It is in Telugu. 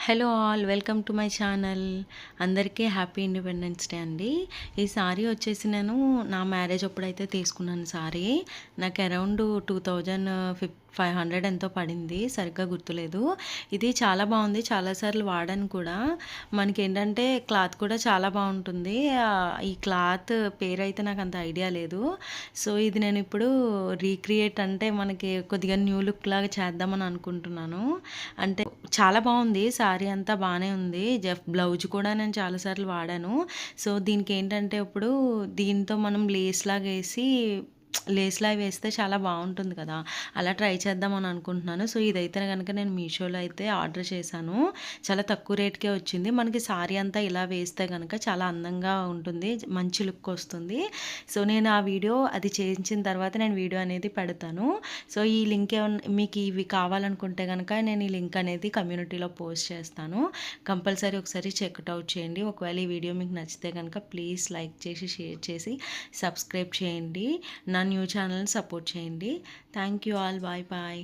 Hello all, welcome to my channel. అందరికీ హ్యాపీ ఇండిపెండెన్స్ డే అండి. ఈ సారీ వచ్చేసి నేను నా మ్యారేజ్ అప్పుడైతే తీసుకున్నాను సారీ. నాకు అరౌండ్ 2500 ఎంతో పడింది, సరిగ్గా గుర్తులేదు. ఇది చాలా బాగుంది, చాలాసార్లు వాడాను కూడా. మనకి ఏంటంటే క్లాత్ కూడా చాలా బాగుంటుంది. ఈ క్లాత్ పేరు అయితే నాకు అంత ఐడియా లేదు. సో ఇది నేను ఇప్పుడు రీక్రియేట్ అంటే మనకి కొద్దిగా న్యూ లుక్ లాగా చేద్దామని అనుకుంటున్నాను. అంటే చాలా బాగుంది, శారీ అంతా బాగానే ఉంది. బ్లౌజ్ కూడా నేను చాలాసార్లు వాడాను. సో దీనికి ఏంటంటే ఇప్పుడు దీంతో మనం లేస్లా వేస్తే చాలా బాగుంటుంది కదా, అలా ట్రై చేద్దామని అనుకుంటున్నాను. సో ఇదైతే కనుక నేను మీషోలో అయితే ఆర్డర్ చేశాను. చాలా తక్కువ రేట్కే వచ్చింది. మనకి శారీ అంతా ఇలా వేస్తే కనుక చాలా అందంగా ఉంటుంది, మంచి లుక్ వస్తుంది. సో నేను ఆ వీడియో అది చేయించిన తర్వాత నేను వీడియో అనేది పెడతాను. సో ఈ లింక్ ఏమన్నా మీకు ఇవి కావాలనుకుంటే కనుక నేను ఈ లింక్ అనేది కమ్యూనిటీలో పోస్ట్ చేస్తాను. కంపల్సరీ ఒకసారి చెక్అవుట్ చేయండి. ఒకవేళ ఈ వీడియో మీకు నచ్చితే కనుక ప్లీజ్ లైక్ చేసి, షేర్ చేసి, సబ్స్క్రైబ్ చేయండి. నా న్యూ ఛానల్ని సపోర్ట్ చేయండి. Thank you all. Bye bye.